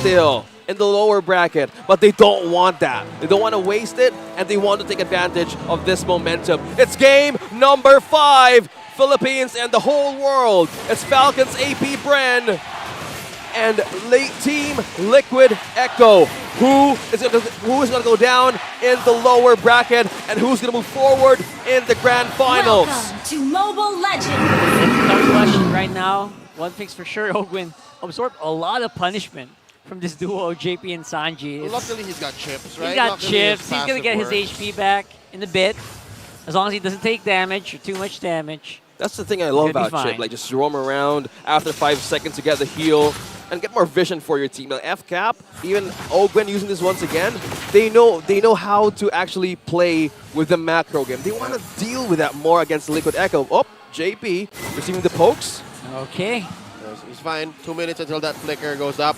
still in the lower bracket, but they don't want that. They don't want to waste it, and they want to take advantage of this momentum. It's game number 5, Philippines and the whole world. It's Falcons AP BREN and late team Liquid Echo. Who is going to go down in the lower bracket, and who's going to move forward in the grand finals? Welcome to Mobile Legends. It's our question right now. One thing's for sure, Ogwin absorbed a lot of punishment from this duo, JP and Sanji. Luckily, he's got chips, right? He's got Luckily, chips. He's going to get passive his HP back in a bit. As long as he doesn't take damage or too much damage. That's the thing I love He'll be about Chip. fine. Like, just roam around after 5 seconds to get the heal and get more vision for your team. Now, FCAP, even Ogwen using this once again, they know how to actually play with the macro game. They want to deal with that more against Liquid Echo. Oh, JP receiving the pokes. Okay. Yes, he's fine. 2 minutes until that flicker goes up.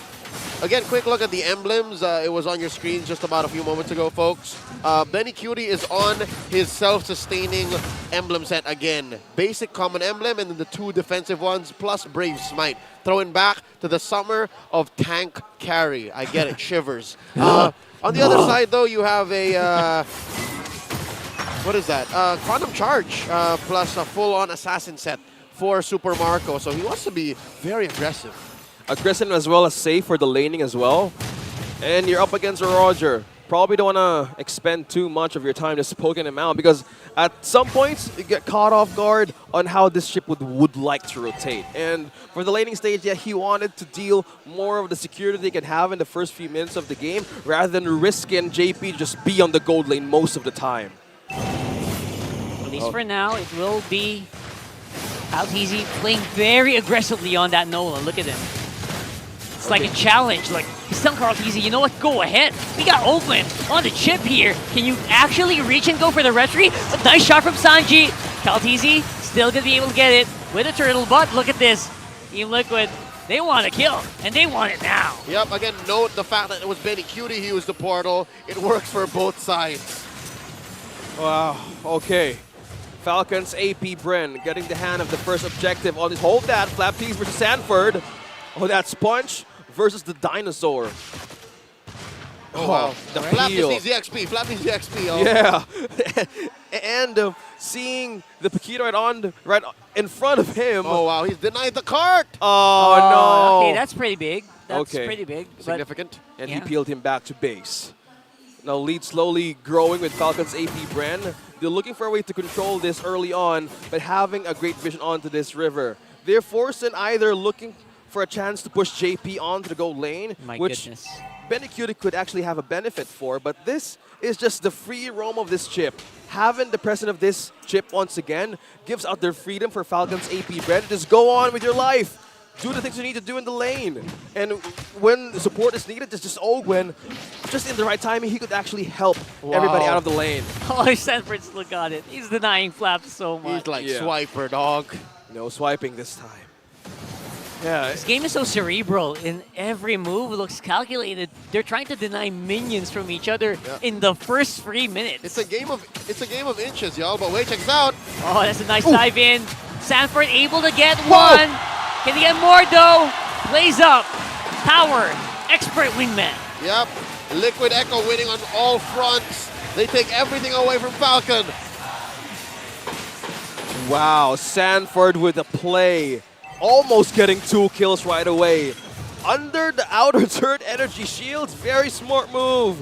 Again, quick look at the emblems. It was on your screen just about a few moments ago, folks. Benny Cutie is on his self-sustaining emblem set again. Basic common emblem and then the 2 defensive ones plus Brave Smite. Throwing back to the summer of tank carry. I get it, shivers. On the other side, though, you have a... what is that? Quantum Charge plus a full-on assassin set for Super Marco. So he wants to be very aggressive. Aggressive as well as safe for the laning as well. And you're up against a Roger. Probably don't want to expend too much of your time just poking him out, because at some points you get caught off guard on how this ship would like to rotate. And for the laning stage, yeah, he wanted to deal more of the security they can have in the first few minutes of the game rather than risking JP just be on the gold lane most of the time. At least for now, it will be Alteezy playing very aggressively on that Nolan. Look at him. It's like a challenge. Like, he's telling Alteezy, you know what? Go ahead. We got Oakland on the chip here. Can you actually reach and go for the retry? A nice shot from Sanji. Alteezy still going to be able to get it with a turtle, but look at this. Team Liquid, they want to kill, and they want it now. Yep, again, note the fact that it was Benny Cutie who used the portal. It works for both sides. Wow, okay. Falcons AP BREN getting the hand of the first objective on this. Hold that, Flap Tees versus Sanford. Oh, that Sponge versus the Dinosaur. Oh, wow. The Flap heal. needs the XP. Flap needs the XP. Oh. Yeah. And seeing the Paquito right in front of him. Oh, wow. He's denied the cart. Oh, no. Okay, that's pretty big. That's pretty big. Significant. And yeah. he peeled him back to base. Now lead slowly growing with Falcons AP BREN. They're looking for a way to control this early on, but having a great vision onto this river. They're forced in either looking for a chance to push JP onto the gold lane, which Benny Cutie could actually have a benefit for, but this is just the free roam of this chip. Having the presence of this chip once again gives out their freedom for Falcons AP BREN. Just go on with your life. Do the things you need to do in the lane. And when support is needed, it's just Ogwen. Just in the right timing, he could actually help everybody out of the lane. Oh, Sanford still got it. He's denying Flap so much. He's like swiper, dog. No swiping this time. Yeah. This game is so cerebral. In every move looks calculated. They're trying to deny minions from each other in the first 3 minutes. It's a game of inches, y'all. But wait, check this out. Oh, that's a nice dive in. Sanford able to get one. Can he get more though? Plays up. Power. Expert wingman. Yep. Liquid Echo winning on all fronts. They take everything away from Falcon. Wow, Sanford with a play. Almost getting 2 kills right away. Under the outer turret energy shields, very smart move.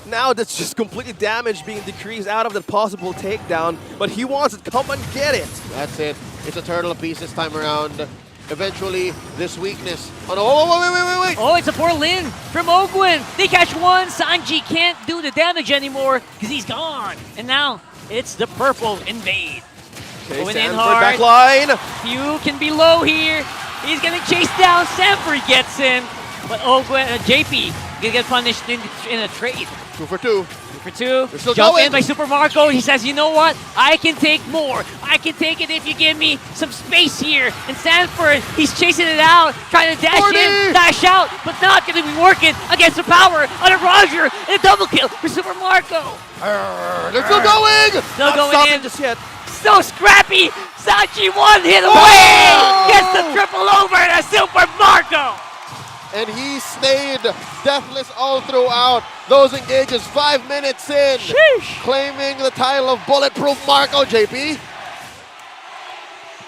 Now that's just completely damage being decreased out of the possible takedown, but he wants it, come and get it. That's it. It's a turtle apiece this time around. Eventually, this weakness. Oh, no, wait. Oh, it's a poor Lin from Ogwen. They catch one. Sanji can't do the damage anymore because he's gone. And now it's the purple invade. Okay, Going in Sanford hard. back line. Few can be low here. He's getting chased down. Sanford gets him. But Ogwen, JP gonna get punished in a trade. 2 for 2. 2 for 2. They're still Jump going. in by Super Marco. He says, you know what? I can take more. I can take it if you give me some space here. And Sanford, he's chasing it out, trying to dash 40. in, dash out, but not going to be working against the power on a Roger and a double kill for Super Marco. They're still going. Still Not going stopping in. just yet. So scrappy. Sanji one hit away. Gets the triple over to Super Marco. and he stayed deathless all throughout those engages. 5 minutes in, Sheesh. claiming the title of Bulletproof Marco, JP.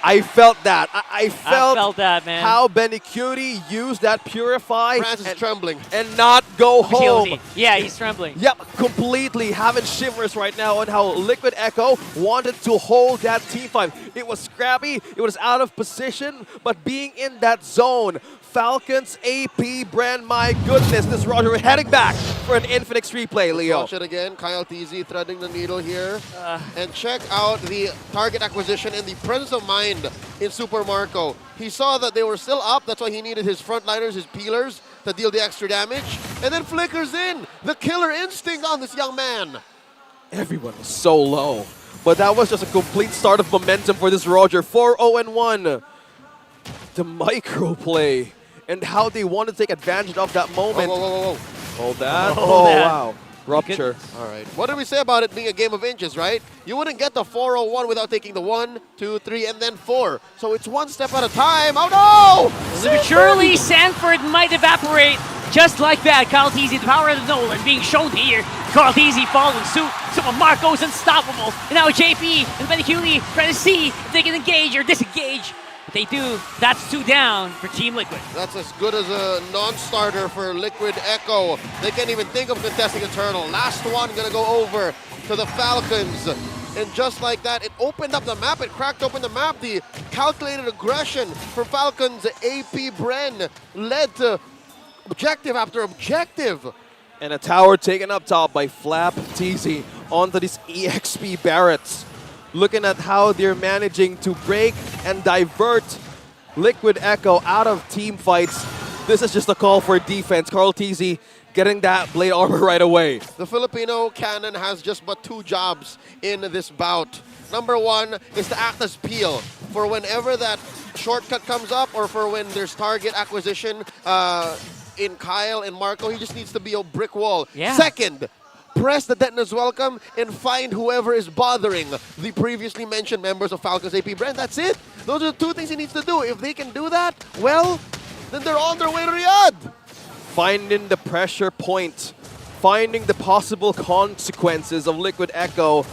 I felt that. I felt that, man. how Benny Cutie used that Purify Francis is trembling. and not go home. Guilty. Yeah, he's trembling. Yep, completely having shivers right now on how Liquid Echo wanted to hold that team fight. It was scrappy, it was out of position, but being in that zone, Falcons, AP, BREN, my goodness, this Roger, we're heading back for an Infinix replay, Leo. Watch it again. Kyle TZ threading the needle here. And check out the target acquisition and the presence of mind in Super Marco. He saw that they were still up. That's why he needed his frontliners, his peelers, to deal the extra damage. And then flickers in the killer instinct on this young man. Everyone was so low, but that was just a complete start of momentum for this Roger. 4-0-1. The micro play and how they want to take advantage of that moment. Whoa. Hold that. Hold that. Wow. Rupture. All right. What did we say about it being a game of inches, right? You wouldn't get the 4-0-1 without taking the 1, 2, 3, and then 4. So it's one step at a time. Oh no! Slowly but surely, Sanford might evaporate just like that. Kyle Teasy, the power of the Nolan being shown here. Carl Teasy following suit. Super Marco's unstoppable. And now JP and Benny Cutie trying to see if they can engage or disengage. If they do, that's 2 down for Team Liquid. That's as good as a non-starter for Liquid Echo. They can't even think of contesting Eternal. Last one gonna go over to the Falcons. And just like that, it opened up the map. It cracked open the map. The calculated aggression for Falcons AP BREN led to objective after objective. And a tower taken up top by Flap TZ onto these EXP Barretts. Looking at how they're managing to break and divert Liquid Echo out of team fights. This is just a call for defense. Carl TZ getting that blade armor right away. The Filipino cannon has just but 2 jobs in this bout. Number 1 is to act as peel for whenever that shortcut comes up or for when there's target acquisition in Kyle and Marco. He just needs to be a brick wall. Yeah. Second, press the Detona's welcome and find whoever is bothering the previously mentioned members of Falcons AP BREN. That's it. Those are the 2 things he needs to do. If they can do that, well, then they're on their way to Riyadh. Finding the pressure point, finding the possible consequences of Liquid Echo.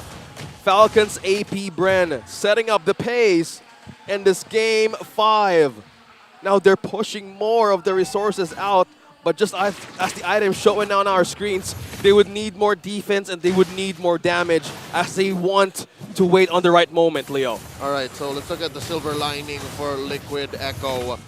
Falcons AP BREN setting up the pace in this game 5. Now they're pushing more of the resources out, but just as the items showing on our screens, they would need more defense and they would need more damage as they want to wait on the right moment, Leo. All right, so let's look at the silver lining for Liquid Echo.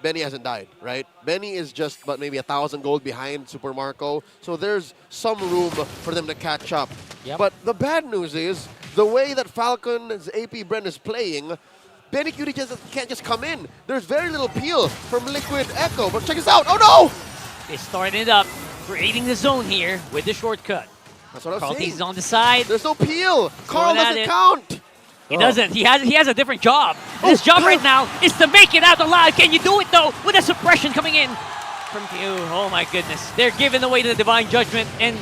Benny hasn't died, right? Benny is just but maybe 1,000 gold behind Super Marco, so there's some room for them to catch up. Yep. But the bad news is, the way that Falcons AP BREN is playing, Benny Cutie can't just come in. There's very little peel from Liquid Echo, but check this out. Oh no! They started up, creating the zone here with the shortcut. That's what I was Carl saying. Teasy's on the side. There's no peel. Carl Going at doesn't it. count. He doesn't. He has a different job. And his job right now is to make it out alive. Can you do it though? With a suppression coming in from Pew. Oh my goodness. They're giving away to the Divine Judgment, and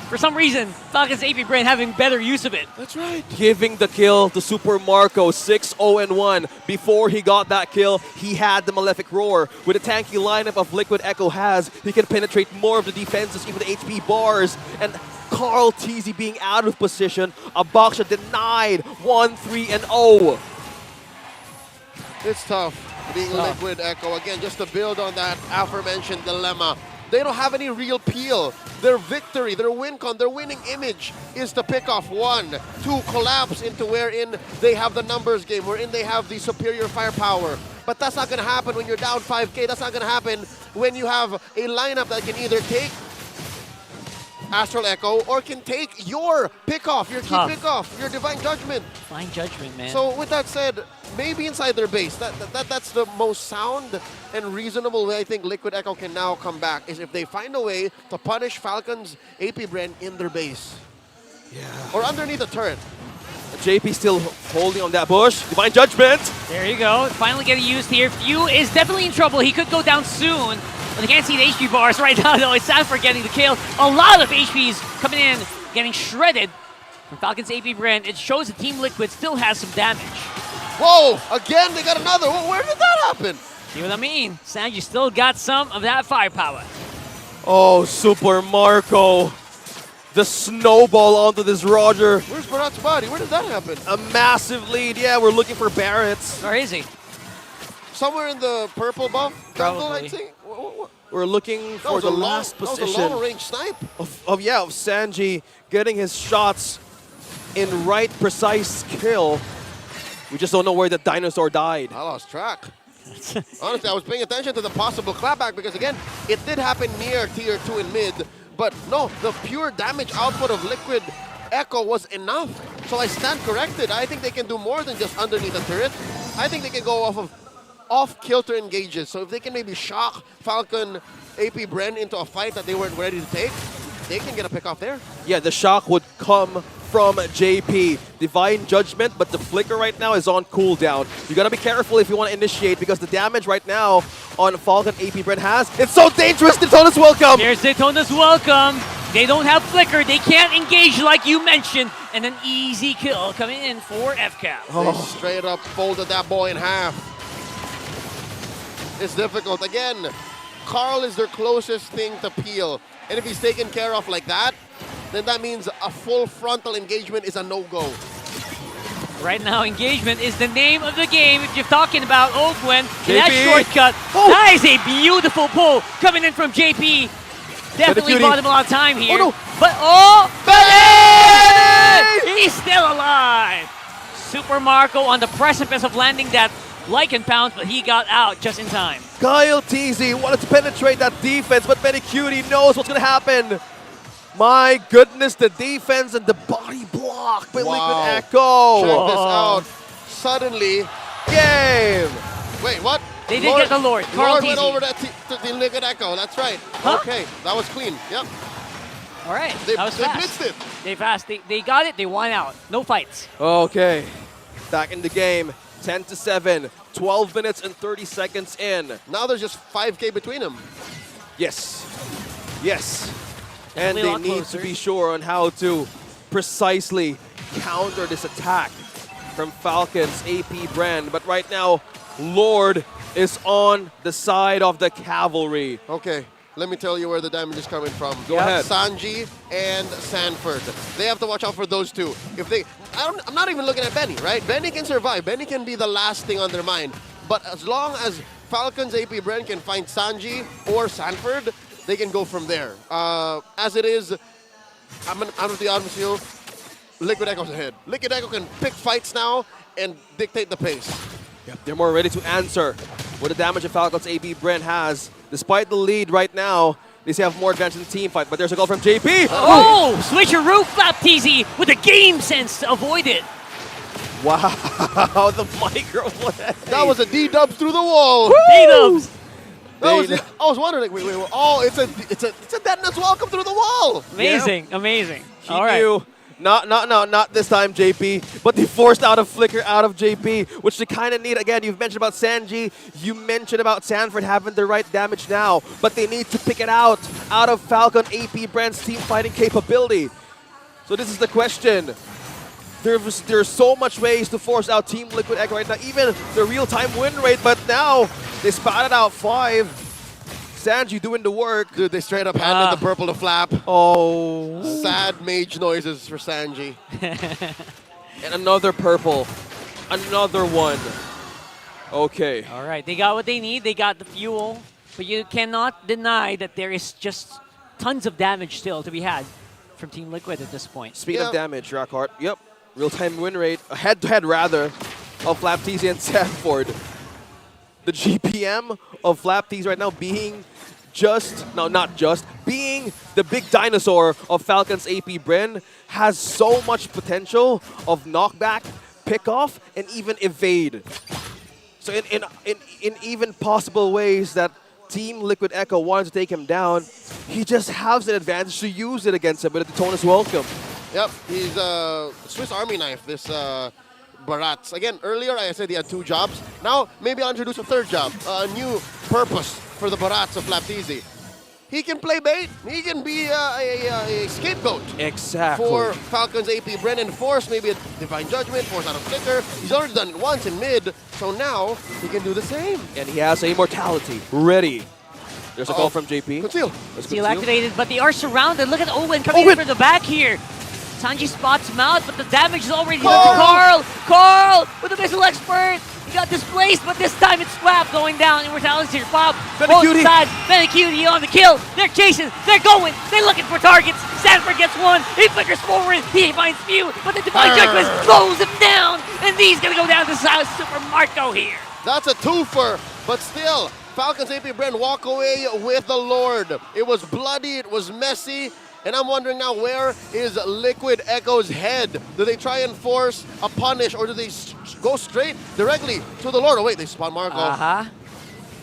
for some reason, Falcons AP BREN having better use of it. That's right. Giving the kill to Super Marco, 6-0-1. Before he got that kill, he had the Malefic Roar. With the tanky lineup of Liquid Echo has, he can penetrate more of the defenses, even the HP bars. And Carl TZ being out of position, Abaksha denied 1-3-0. It's tough being Liquid Echo. Again, just to build on that aforementioned dilemma. They don't have any real peel. Their victory, their win con, their winning image is to pick off 1, 2, collapse into wherein they have the numbers game, wherein they have the superior firepower. But that's not going to happen when you're down 5K. That's not going to happen when you have a lineup that can either take Astral Echo or can take your pick-off, your key pick-off, your Divine Judgment. Divine Judgment, man. So with that said, maybe inside their base, that's the most sound and reasonable way I think Liquid Echo can now come back, is if they find a way to punish Falcons AP BREN in their base. Yeah. Or underneath a turret. JP still holding on that bush. Divine Judgment. There you go. Finally getting used here. Few is definitely in trouble. He could go down soon. But they can't see the HP bars right now, though. It's Sanford getting the kill. A lot of HPs coming in, getting shredded from Falcons AP BREN. It shows that Team Liquid still has some damage. Whoa! Again, they got another. Where did that happen? See what I mean? Sanji still got some of that firepower. Oh, Super Marco. The snowball onto this Roger. Where's Barat's body? Where did that happen? A massive lead. Yeah, we're looking for Barrett's. Where is he? Somewhere in the purple buff jungle, Probably. I think. We're looking for the last That was a position long-range snipe. of Sanji getting his shots in right precise kill. We just don't know where the dinosaur died. I lost track. Honestly, I was paying attention to the possible clapback because, again, it did happen near tier 2 in mid. But no, the pure damage output of Liquid Echo was enough. So I stand corrected. I think they can do more than just underneath the turret. I think they can go off of off-kilter engages. So if they can maybe shock Falcon AP BREN into a fight that they weren't ready to take, they can get a pick off there. Yeah, the shock would come from JP. Divine Judgment, but the flicker right now is on cooldown. You gotta be careful if you want to initiate because the damage right now on Falcon AP BREN it's so dangerous. Daytona's welcome. Here's Daytona's welcome. They don't have flicker. They can't engage like you mentioned. And an easy kill coming in for FCAP. They straight up folded that boy in half. It's difficult. Again, Carl is their closest thing to peel. And if he's taken care of like that, then that means a full frontal engagement is a no-go. Right now, engagement is the name of the game. If you're talking about Gwen, that JP. shortcut, that is a beautiful pull coming in from JP. Definitely bought him a lot of time here. Oh, no. But, he's still alive. Super Marco on the precipice of landing that Lycan pounce, but he got out just in time. Kyle TZ wanted to penetrate that defense, but Benny Cutie knows what's going to happen. My goodness, the defense and the body block by Liquid Echo. Check this out. Suddenly, Game. wait, what? They did get the Lord. Carl Lord went TZ. over to the Liquid Echo. That's right. Huh? Okay, that was clean. Yep. All right, They that was fast. blitzed it. They fast. They got it. They won out. No fights. Okay, back in the game. 10-7, 12 minutes and 30 seconds in. Now there's just 5K between them. Yes, yes. And Definitely a they lot need closer. to be sure on how to precisely counter this attack from Falcons AP BREN. But right now, Lord is on the side of the cavalry. Okay, let me tell you where the damage is coming from. Go ahead. Sanji and Sanford. They have to watch out for those two. If they, I'm not even looking at Benny, right? Benny can survive. Benny can be the last thing on their mind. But as long as Falcons AP BREN can find Sanji or Sanford, they can go from there. As it is, I'm gonna be honest with you, Liquid Echo's ahead. Liquid Echo can pick fights now and dictate the pace. Yep, they're more ready to answer what the damage that Falcons AP BREN has. Despite the lead right now, they still have more advantage in the team fight, but there's a goal from JP. Oh, switcheroo flap TZ with the game sense to avoid it. Wow, the micro play. That was a D-dubs through the wall. D-dubs. That was it. I was wondering, like, wait. Oh, it's a detonus welcome through the wall. Amazing, amazing. He All right. knew. Not this time, JP. But they forced out a flicker out of JP, which they kind of need. Again, you've mentioned about Sanji. You mentioned about Sanford having the right damage now. But they need to pick it out of Falcon AP BREN's team fighting capability. So this is the question. There's so much ways to force out Team Liquid Echo right now. Even the real-time win rate. But now they spotted out 5. Sanji doing the work. Dude, they straight up handed the purple to flap. Oh. Sad mage noises for Sanji. And another purple. Another one. Okay. All right, they got what they need. They got the fuel. But you cannot deny that there is just tons of damage still to be had from Team Liquid at this point. Speed of damage, Rockhart. Yep. Real-time win rate. Head-to-head, rather, of Flapteasy and Sanford. The GPM of Flapteasy right now being being the big dinosaur of Falcons AP BREN has so much potential of knockback, pick-off, and even evade. So in even possible ways that Team Liquid Echo wanted to take him down, he just has an advantage to use it against him, but the tone is welcome. Yep, he's a Swiss Army knife, this Barats. Again, earlier I said he had 2 jobs. Now, maybe I'll introduce a 3rd job, a new purpose for the Barats of Flapteasy. he can play bait. He can be a scapegoat. Exactly. For Falcons AP BREN and force maybe a Divine Judgment, force out of Flicker. He's already done it once in mid, so now he can do the same. And he has Immortality ready. There's a call from JP. Conceal. Steel activated, but they are surrounded. Look at Owen coming in from the back here. Sanji spots him out, but the damage is already done. Carl with the missile expert. He got displaced, but this time it's Swap going down. Immortality's here. Bob, both sides. Benecutie on the kill. They're chasing. They're going. They're looking for targets. Sanford gets one. He flickers forward. He finds Mew, but the Divine Judgment slows him down. And he's going to go down to Super Marco here. That's a twofer, but still, Falcons AP BREN walk away with the Lord. It was bloody. It was messy. And I'm wondering now, where is Liquid Echo's head? Do they try and force a punish, or do they go straight directly to the Lord? Oh wait, they spawn Marco.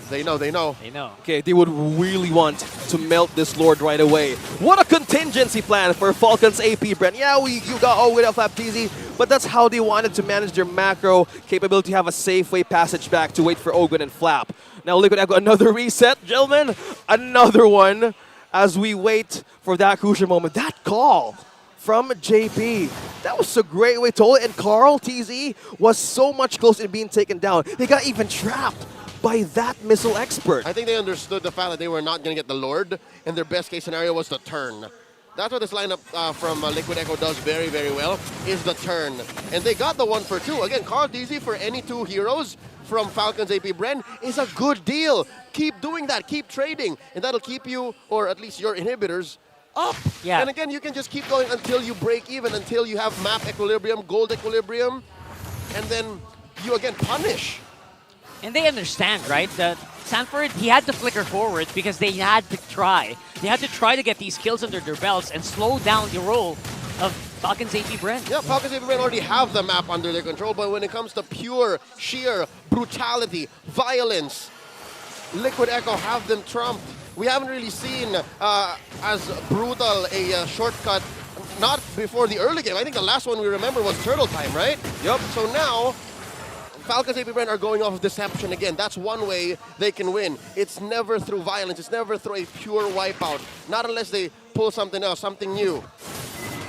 They know. Okay, they would really want to melt this Lord right away. What a contingency plan for Falcons AP BREN. Yeah, you got Owen and Flap TZ, but that's how they wanted to manage their macro capability to have a safe way passage back to wait for Ogwen and Flap. Now Liquid Echo, another reset, gentlemen. Another one as we wait for that crucial moment. That call from JP, that was a great way to hold it. And Carl TZ was so much closer to being taken down. They got even trapped by that missile expert. I think they understood the fact that they were not going to get the Lord, and their best case scenario was the turn. That's what this lineup from Liquid Echo does very, very well, is the turn. And they got the 1 for 2. Again, Carl TZ for any 2 heroes from Falcons AP BREN is a good deal. Keep doing that, keep trading, and that'll keep you, or at least your inhibitors, up. Yeah. And again, you can just keep going until you break even, until you have map equilibrium, gold equilibrium, and then you again punish. And they understand, right? That Sanford, he had to flicker forward because they had to try. They had to try to get these kills under their belts and slow down the roll of Falcons AP BREN. Yeah, Falcons AP BREN already have the map under their control, but when it comes to pure, sheer brutality, violence, Liquid Echo have them trumped. We haven't really seen as brutal a shortcut, not before the early game. I think the last one we remember was Turtle Time, right? Yep. So now, Falcons AP BREN are going off of deception again. That's one way they can win. It's never through violence. It's never through a pure wipeout. Not unless they pull something else, something new.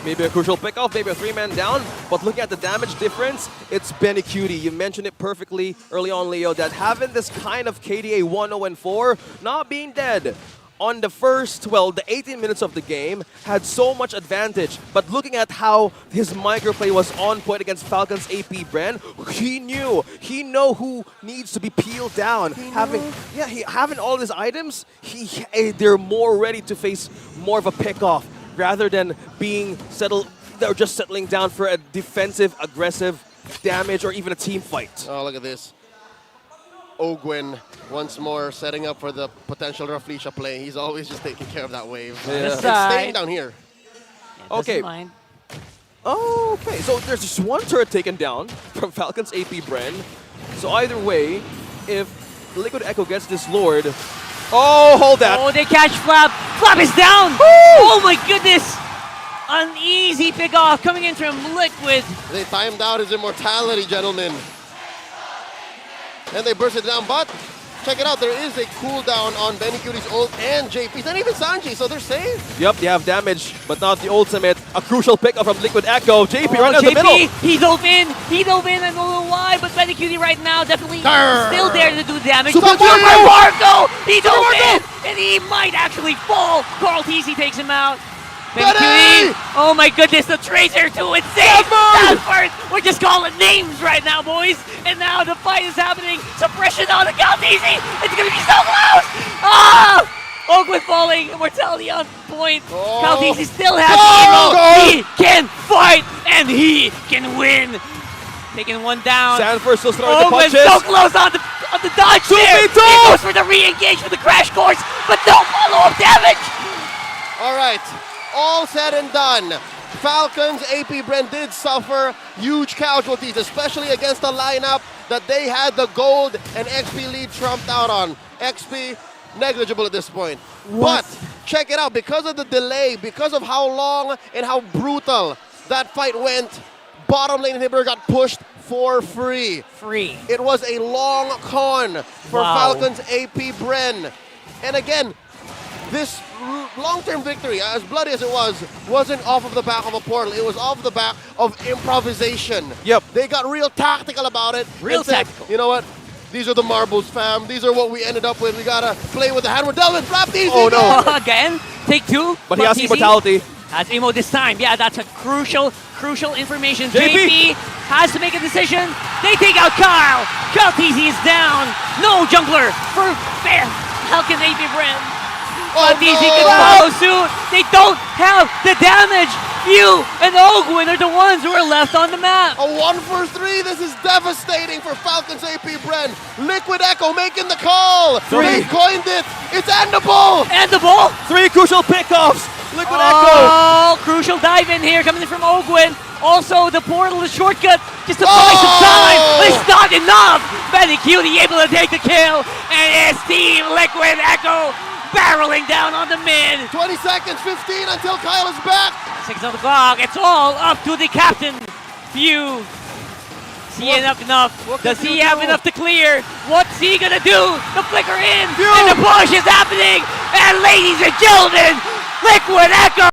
Maybe a crucial pickoff, maybe a 3-man down, but looking at the damage difference, it's Benecutie. You mentioned it perfectly early on, Leo, that having this kind of KDA 1-0-4, not being dead on the first, the 18 minutes of the game, had so much advantage. But looking at how his microplay was on point against Falcons AP BREN, he know who needs to be peeled down. Having all his items, they're more ready to face more of a pickoff, rather than being they're just settling down for a defensive, aggressive damage or even a team fight. Oh, look at this. Ogwen once more setting up for the potential Rafflesia play. He's always just taking care of that wave. Yeah. And staying down here. Okay. Okay, so there's just one turret taken down from Falcons AP BREN. So either way, if Liquid Echo gets this Lord, hold that. Oh, they catch Flap. Flap is down. Woo! Oh my goodness. An easy pick off coming in from Liquid. They timed out his immortality, gentlemen. And they burst it down, but check it out, there is a cooldown on Benecutie's ult and JP's, and even Sanji, so they're safe. Yep, they have damage, but not the ultimate. A crucial pickup from Liquid Echo. JP right in the middle. He dove in, I don't know why, but Benecutie right now definitely still there to do damage. Super Marco! He dove in, and he might actually fall. Carl TZ takes him out. Benecutie! Oh my goodness, the Tracer to insane! Sanford! We're just calling names right now, boys! And now the fight is happening! Suppression on the Cal TZ! It's gonna be so close! Ogwen falling, immortality on point. Cal TZ still has hero! He can fight, and he can win! Taking one down. Sanford still throwing the punches. So close on the dodge there! He goes for the re-engage with the crash course, but no follow-up damage! All right. All said and done, Falcons AP BREN did suffer huge casualties, especially against a lineup that they had the gold and XP lead trumped out on. XP negligible at this point. What? But check it out, because of the delay, because of how long and how brutal that fight went, bottom lane inhibitor got pushed for free. It was a long con for Falcons AP BREN. And again, this long-term victory, as bloody as it was, wasn't off of the back of a portal. It was off the back of improvisation. Yep. They got real tactical about it. Real and said, tactical. You know what? These are the marbles, fam. These are what we ended up with. We gotta play with the hand. We're done with Flap Easy. Oh, no. Again, take two. But he has TC. immortality. Has Emo this time. Yeah, that's a crucial information. JP. JP has to make a decision. They take out Kyle. Kyle TZ is down. No jungler for Falcon AP BREN. Oh, TZ can follow suit. They don't have the damage. You and Ogwin are the ones who are left on the map. A 1 for 3. This is devastating for Falcons AP BREN. Liquid Echo making the call. They coined it. It's endable. And the ball. 3 crucial pickoffs. Liquid Oh, crucial dive in here coming in from Ogwin. Also, the portal, the shortcut, just to buy some time. But it's not enough. Benny Cutie able to take the kill. And his team, Liquid Echo, barreling down on the mid. 20 seconds, 15 until Kyle is back. 6 on the clock. It's all up to the captain. Few. Does he enough? Does he have enough to clear? What's he gonna do? The flicker in, and the push is happening. And ladies and gentlemen, Liquid Echo